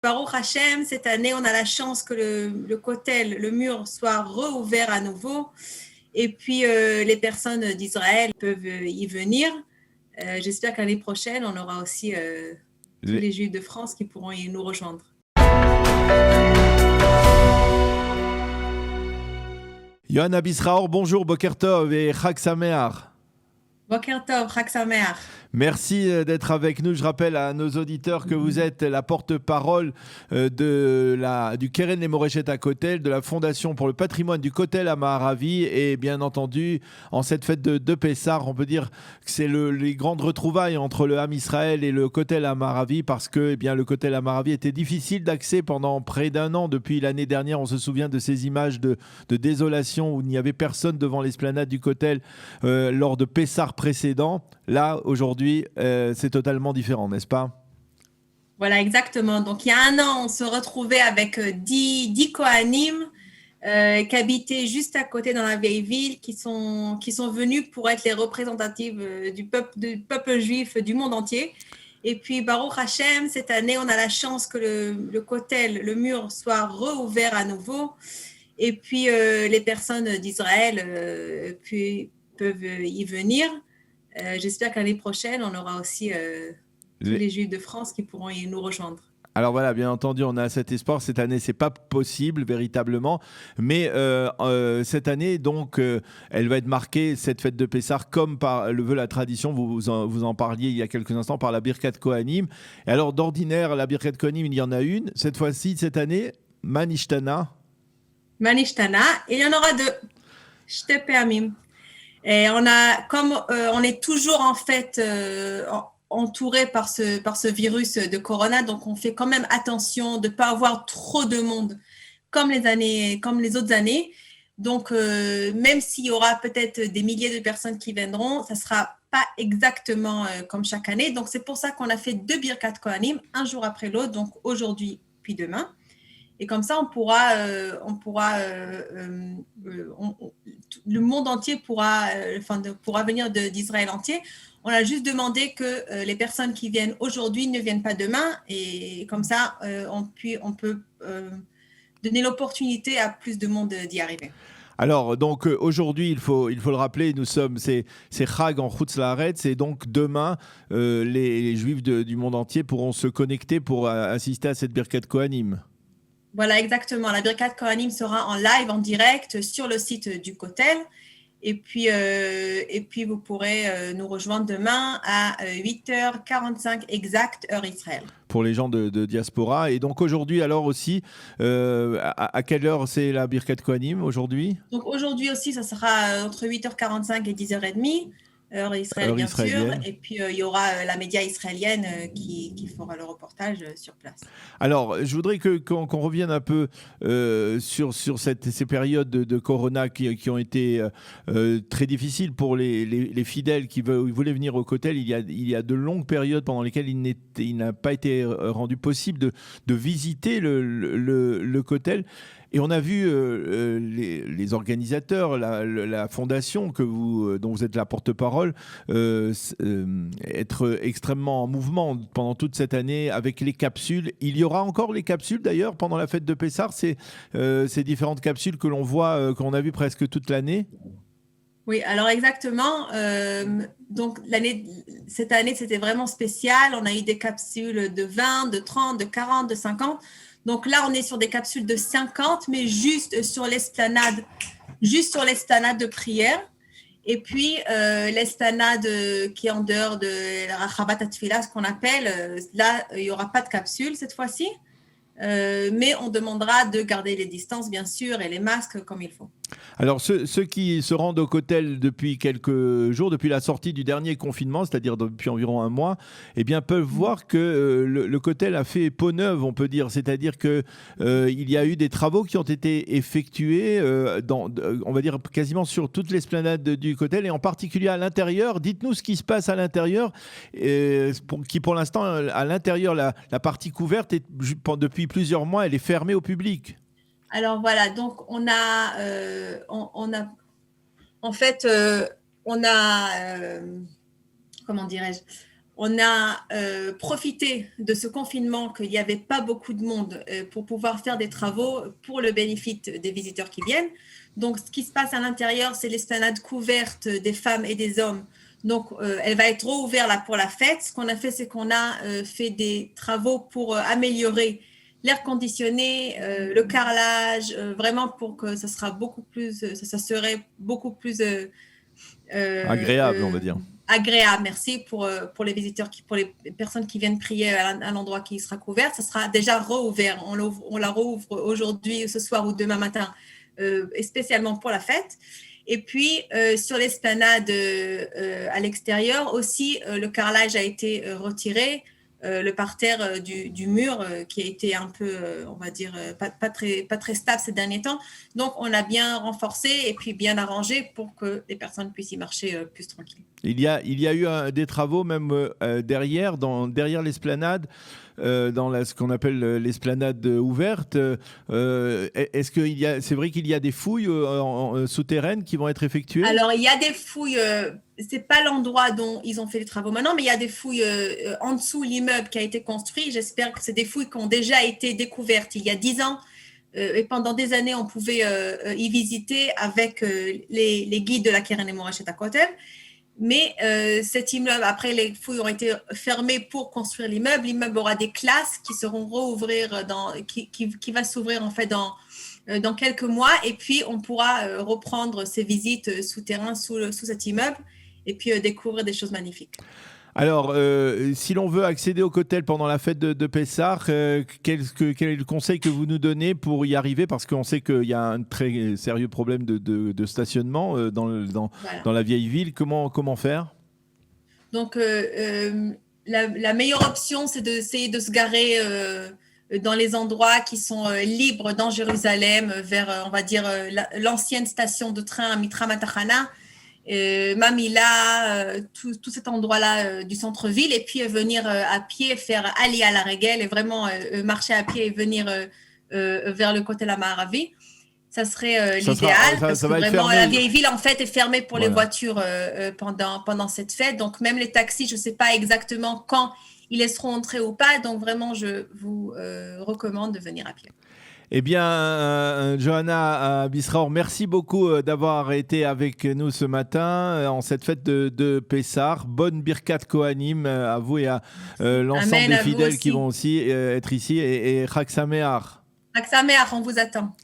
Baruch Hashem, cette année, on a la chance que le kotel, le mur, soit rouvert à nouveau. Et puis, les personnes d'Israël peuvent y venir. J'espère qu'année prochaine, on aura aussi tous les Juifs de France qui pourront nous rejoindre. Yohanna Bisraor, bonjour, Boker Tov et Chag Sameach. Boker Tov, Chag Sameach. Merci d'être avec nous. Je rappelle à nos auditeurs que vous êtes la porte-parole du Keren Lemoreshet HaKotel, de la Fondation pour le patrimoine du Kotel HaMaaravi. Et bien entendu, en cette fête de Pessah, on peut dire que c'est les grandes retrouvailles entre le Ham Israël et le Kotel HaMaaravi, parce que le Kotel HaMaaravi était difficile d'accès pendant près d'un an. Depuis l'année dernière, on se souvient de ces images de désolation où il n'y avait personne devant l'esplanade du Kotel lors de Pessah précédent. Là, aujourd'hui, c'est totalement différent, n'est-ce pas? Voilà, exactement. Donc, il y a un an, on se retrouvait avec 10 Kohanim qui habitaient juste à côté dans la vieille ville, qui sont venus pour être les représentatives du peuple juif du monde entier. Et puis, Baruch Hashem, cette année, on a la chance que le kotel, le mur, soit rouvert à nouveau. Et puis, les personnes d'Israël peuvent y venir. J'espère qu'année prochaine, on aura aussi tous les Juifs de France qui pourront nous rejoindre. Alors voilà, bien entendu, on a cet espoir. Cette année, c'est pas possible véritablement, mais cette année, donc, elle va être marquée, cette fête de Pessah, comme le veut la tradition. Vous en parliez il y a quelques instants par la Birkat Kohanim. Et alors, d'ordinaire, la Birkat Kohanim, il y en a une. Cette fois-ci, cette année, Manishtana. Manishtana, et il y en aura deux. Shte Pe'amim. Et on est toujours en fait entouré par ce virus de Corona, donc on fait quand même attention de ne pas avoir trop de monde comme les autres années. Donc même s'il y aura peut-être des milliers de personnes qui viendront, ça ne sera pas exactement comme chaque année. Donc c'est pour ça qu'on a fait 2 Birkat Kohanim, un jour après l'autre, donc aujourd'hui puis demain. Et comme ça, le monde entier pourra venir d'Israël entier. On a juste demandé que les personnes qui viennent aujourd'hui ne viennent pas demain. Et comme ça, on peut donner l'opportunité à plus de monde d'y arriver. Alors, donc, aujourd'hui, il faut le rappeler, c'est Chag en Chutz La'aretz, et donc demain, les Juifs du monde entier pourront se connecter pour assister à cette Birkat Kohanim. Voilà, exactement. La Birkat Kohanim sera en live, en direct, sur le site du Kotel. Et puis vous pourrez nous rejoindre demain à 8h45 exact, heure Israël. Pour les gens de diaspora. Et donc aujourd'hui, alors aussi, à quelle heure c'est la Birkat Kohanim aujourd'hui? Donc aujourd'hui aussi, ça sera entre 8h45 et 10h30. Heure Israël, bien sûr. Et puis, il y aura la média israélienne qui fera le reportage sur place. Alors, je voudrais qu'on revienne un peu sur ces périodes de Corona qui ont été très difficiles pour les fidèles qui voulaient venir au Kotel. Il y a de longues périodes pendant lesquelles il n'a pas été rendu possible de visiter le Kotel. Et on a vu les organisateurs, la fondation dont vous êtes la porte-parole, être extrêmement en mouvement pendant toute cette année avec les capsules. Il y aura encore les capsules d'ailleurs pendant la fête de Pessah, ces différentes capsules que l'on voit, qu'on a vues presque toute l'année. Oui, alors exactement. Donc cette année, c'était vraiment spécial. On a eu des capsules de 20, de 30, de 40, de 50. Donc là, on est sur des capsules de 50, mais juste sur l'esplanade de prière. Et puis, l'esplanade qui est en dehors de la Rachabat Atfila, ce qu'on appelle, là, il n'y aura pas de capsule cette fois-ci. Mais on demandera de garder les distances, bien sûr, et les masques comme il faut. Alors, ceux qui se rendent au Kotel depuis quelques jours, depuis la sortie du dernier confinement, c'est-à-dire depuis environ un mois, eh bien, peuvent voir que le Kotel a fait peau neuve, on peut dire. C'est-à-dire qu'il y a eu des travaux qui ont été effectués, on va dire, quasiment sur toute l'esplanade du Kotel, et en particulier à l'intérieur. Dites-nous ce qui se passe à l'intérieur, pour l'instant, à l'intérieur, la partie couverte, depuis plusieurs mois, elle est fermée au public. Alors voilà, donc on a comment dirais-je, on a profité de ce confinement qu'il n'y avait pas beaucoup de monde pour pouvoir faire des travaux pour le bénéfice des visiteurs qui viennent. Donc, ce qui se passe à l'intérieur, c'est l'esplanade couverte des femmes et des hommes. Donc, elle va être rouverte là pour la fête. Ce qu'on a fait, c'est qu'on a fait des travaux pour améliorer l'air conditionné, le carrelage, vraiment pour que ça serait beaucoup plus agréable, on va dire. Agréable, merci pour les visiteurs, pour les personnes qui viennent prier à l'endroit qui sera couvert. Ça sera déjà rouvert. On la rouvre aujourd'hui, ce soir ou demain matin, et spécialement pour la fête. Et puis, sur l'esplanade à l'extérieur aussi, le carrelage a été retiré. Le parterre du mur qui a été un peu, on va dire, pas très stable ces derniers temps. Donc, on a bien renforcé et puis bien arrangé pour que les personnes puissent y marcher plus tranquilles. Il y a eu des travaux même derrière l'esplanade, dans ce qu'on appelle l'esplanade ouverte. Est-ce que c'est vrai qu'il y a des fouilles souterraines qui vont être effectuées? Alors, il y a des fouilles, c'est pas l'endroit dont ils ont fait les travaux maintenant, mais il y a des fouilles en dessous l'immeuble qui a été construit. J'espère que c'est des fouilles qui ont déjà été découvertes il y a 10 ans. Et pendant des années, on pouvait y visiter avec les guides de la Keren Moreshet HaKotel. Mais cet immeuble, après les fouilles ont été fermées pour construire l'immeuble. L'immeuble aura des classes qui seront rouvrir, qui va s'ouvrir en fait dans quelques mois. Et puis, on pourra reprendre ces visites souterraines sous cet immeuble et puis découvrir des choses magnifiques. Alors, si l'on veut accéder au Kotel pendant la fête de Pessah, quel est le conseil que vous nous donnez pour y arriver? Parce qu'on sait qu'il y a un très sérieux problème de stationnement dans la vieille ville. Comment faire? Donc, la meilleure option, c'est d'essayer de se garer dans les endroits qui sont libres dans Jérusalem, vers, on va dire, l'ancienne station de train Mitra Matachana. Mamila, tout cet endroit-là du centre-ville, et puis venir à pied, faire Ali à la Regel et vraiment marcher à pied et venir vers le côté de la Maharavi. Ça serait l'idéal, parce que vraiment la vieille ville en fait est fermée pour les voitures pendant cette fête. Donc même les taxis, je ne sais pas exactement quand ils laisseront entrer ou pas. Donc vraiment, je vous recommande de venir à pied. Eh bien, Johanna Bisraor, merci beaucoup d'avoir été avec nous ce matin en cette fête de Pessah. Bonne Birkat Kohanim à vous et à l'ensemble des fidèles qui vont aussi être ici. Et Chag Sameach. Chag Sameach, on vous attend.